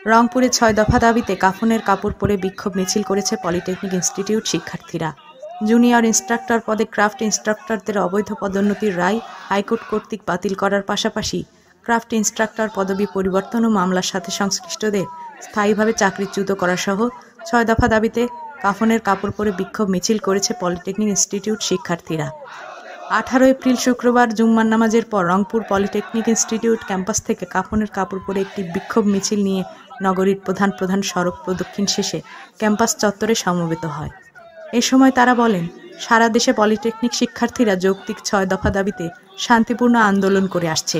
রংপুরে ৬ দফা দাবিতে কাফনের কাপড় পরে বিক্ষোভ মিছিল করেছে পলিটেকনিক ইনস্টিটিউট শিক্ষার্থীরা। জুনিয়র ইন্সট্রাক্টর পদে ক্রাফট ইন্সট্রাক্টরদের অবৈধ পদোন্নতির রায় হাইকোর্ট কর্তৃক বাতিল করার পাশাপাশি ক্রাফট ইন্সট্রাক্টর পদবি পরিবর্তন ও মামলার সাথে সংশ্লিষ্টদের স্থায়ীভাবে চাকরিচ্যুত করাসহ ৬ দফা দাবিতে কাফনের কাপড় পরে বিক্ষোভ মিছিল করেছে পলিটেকনিক ইনস্টিটিউট শিক্ষার্থীরা। 18 এপ্রিল শুক্রবার জুম্মার নামাজের পর রংপুর পলিটেকনিক ইনস্টিটিউট ক্যাম্পাস থেকে কাফনের কাপড় পরে একটি বিক্ষোভ মিছিল নিয়ে নগরীর প্রধান প্রধান সড়ক প্রদক্ষিণ শেষে ক্যাম্পাস চত্বরে সমবেত হয়। এ সময় তারা বলেন, সারা দেশে পলিটেকনিক শিক্ষার্থীরা যৌক্তিক ৬ দফা দাবিতে শান্তিপূর্ণ আন্দোলন করে আসছে।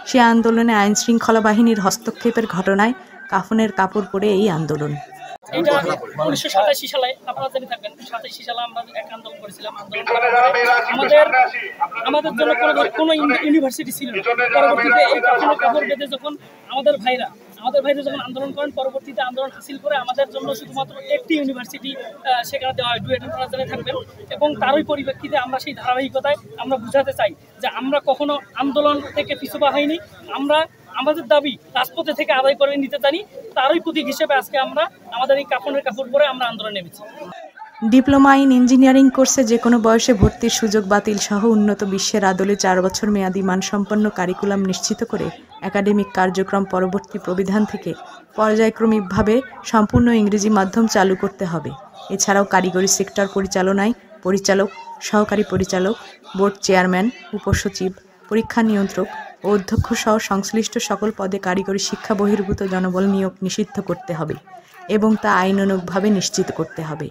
সে আন্দোলনে আইন শৃঙ্খলা বাহিনীর হস্তক্ষেপের ঘটনায় কাফনের কাপড় পরে এই আন্দোলন। এটা 1987 সালে আপনারা জানি থাকবেন, 87 সালে আমরা এক আন্দোলন করেছিলাম। আমাদের জন্য কোনো ইউনিভার্সিটি ছিল না। পরবর্তীতে এই কাপড় বেঁধে যখন আমাদের ভাইরা যখন আন্দোলন করেন, পরবর্তীতে আন্দোলন হাসিল করে আমাদের জন্য শুধুমাত্র একটি ইউনিভার্সিটি সেখানে দেওয়া হয়, ডুয়েট আপনারা জানি থাকবেন। এবং তারই পরিপ্রেক্ষিতে আমরা সেই ধারাবাহিকতায় আমরা বুঝাতে চাই যে আমরা কখনো আন্দোলন থেকে পিছুপা হয়নি। আমরা আমাদের দাবি রাজপথে থেকে আদায় করে নিতে জানি। তারই প্রতীক হিসেবে আজকে আমরা আমাদের এই কাফনের কাপড় পরে আমরা আন্দোলন নেমেছি। ডিপ্লোমা ইন ইঞ্জিনিয়ারিং কোর্সে যে কোনো বয়সে ভর্তির সুযোগ বাতিল সহ উন্নত বিশ্বের আদলে 4 বছর মেয়াদী মানসম্পন্ন কারিকুলাম নিশ্চিত করে একাডেমিক কার্যক্রম পরবর্তী প্রবিধান থেকে পর্যায়ক্রমিকভাবে সম্পূর্ণ ইংরেজি মাধ্যম চালু করতে হবে। এছাড়াও কারিগরি সেক্টর পরিচালনায় পরিচালক, সহকারী পরিচালক, বোর্ড চেয়ারম্যান, উপসচিব, পরীক্ষা নিয়ন্ত্রক ও অধ্যক্ষ সহ সংশ্লিষ্ট সকল পদে কারিগরি শিক্ষা বহির্ভূত জনবল নিয়োগ নিষিদ্ধ করতে হবে এবং তা আইনানুগভাবে নিশ্চিত করতে হবে।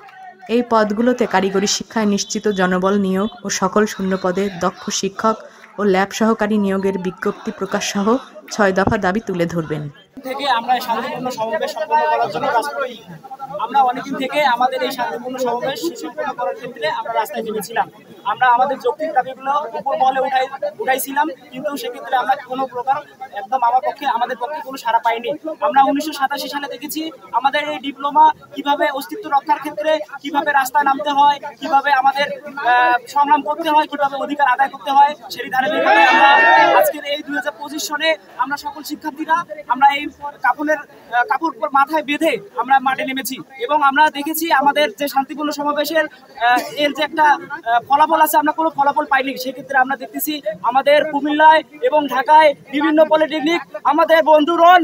এই পদগুলোতে কারিগরি শিক্ষায় নিশ্চিত জনবল নিয়োগ ও সকল শূন্য পদে দক্ষ শিক্ষক ও ল্যাব সহকারী নিয়োগের বিজ্ঞপ্তি প্রকাশ সহ 6 দফা দাবি তুলে ধরবেন। থেকে আমরা শান্তিপূর্ণ সমাবেশ সম্পন্ন করার জন্য কাজ করি। আমরা অনেকদিন থেকে আমাদের এই শান্তিপূর্ণ সমাবেশ সম্পন্ন করার ক্ষেত্রে আমরা রাস্তায় নেমেছিলাম। আমরা আমাদের যৌক্তিক দাবিগুলো উপর মহলে উঠাইছিলাম, কিন্তু সেক্ষেত্রে আমরা কোনো প্রকার একদম আমাদের পক্ষে কোনো সাড়া পাইনি। আমরা 1987 সালে দেখেছি আমাদের এই ডিপ্লোমা কিভাবে অস্তিত্ব রক্ষার ক্ষেত্রে কিভাবে রাস্তায় নামতে হয়, কিভাবে আমাদের সংগ্রাম করতে হয়, কিভাবে অধিকার আদায় করতে হয়। সেই ধারাবাহিকতায় আমরা আজকের এই 2025 সনে আমরা সকল শিক্ষার্থীরা আমরা এই কাপড় মাথায় বেঁধে আমরা মাঠে নেমেছি এবং আমরা দেখেছি আমাদের যে শান্তিপূর্ণ সমাবেশের এর যে একটা ফলাফল আছে, আমরা কোনো ফলাফল পাইনি। সেক্ষেত্রে আমরা দেখতেছি আমাদের কুমিল্লায় এবং ঢাকায় বিভিন্ন পলিটেকনিক আমাদের বন্ধুরন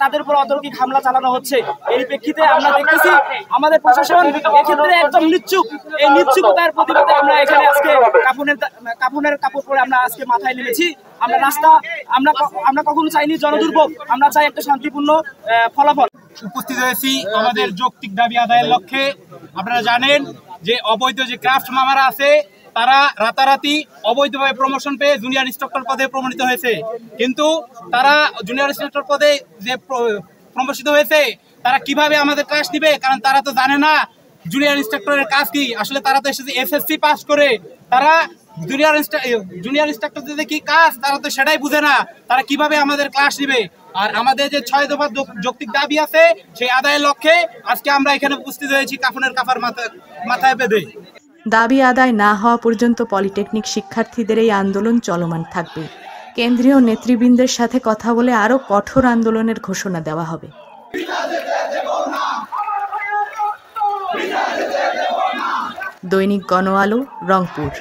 তাদের উপর অতর্কিক হামলা চালানো হচ্ছে। এই প্রেক্ষিতে আমরা দেখতেছি আমাদের প্রশাসন এক্ষেত্রে একদম নিশ্চুপ। এই নিশ্চুপতার প্রতিবাদে আমরা এখানে আজকে কাফনের কাপড় পরে আমরা আজকে মাথায় নেমেছি। আমরা কখনো চাইনি জনদুর্ভোগ, আমরা চাই একটা শান্তিপূর্ণ ফলাফল। উপস্থিত হয়েছি আমাদের যৌক্তিক দাবি আদায়ের লক্ষ্যে। আপনারা জানেন যে অবৈধ যে ক্রাফট মামারা আছে তারা রাতারাতি অবৈধভাবে প্রমোশন পেয়ে জুনিয়র ইন্সট্রাক্টর পদে প্রমোটিত হয়েছে, কিন্তু তারা জুনিয়র ইন্সট্রাক্টর পদে যে প্রমোশিত হয়েছে তারা কিভাবে আমাদের ক্লাস দিবে, কারণ তারা তো জানে না জুনিয়র ইন্সট্রাক্টরের কাজ কি। আসলে তারা তো এসেছে এসএসসি পাস করে, তারা জুনিয়র ইন্সট্রাক্টরদের কি কাজ তারা তো সেটাই বুঝে না। তারা কিভাবে আমাদের ক্লাস নিবে? আর আমাদের যে 6 দফা যৌক্তিক দাবি আছে সেই আদায়ের লক্ষ্যে আজকে আমরা এখানে উপস্থিত হয়েছি কাফনের কাপড় মাথায় বেঁধে। দাবি আদায় না হওয়া পর্যন্ত পলিটেকনিক শিক্ষার্থীদের এই আন্দোলন চলমান থাকবে। কেন্দ্রীয় নেতৃবৃন্দের সাথে কথা বলে আরও কঠোর আন্দোলনের ঘোষণা দেওয়া হবে। দৈনিক গণআলো, রংপুর।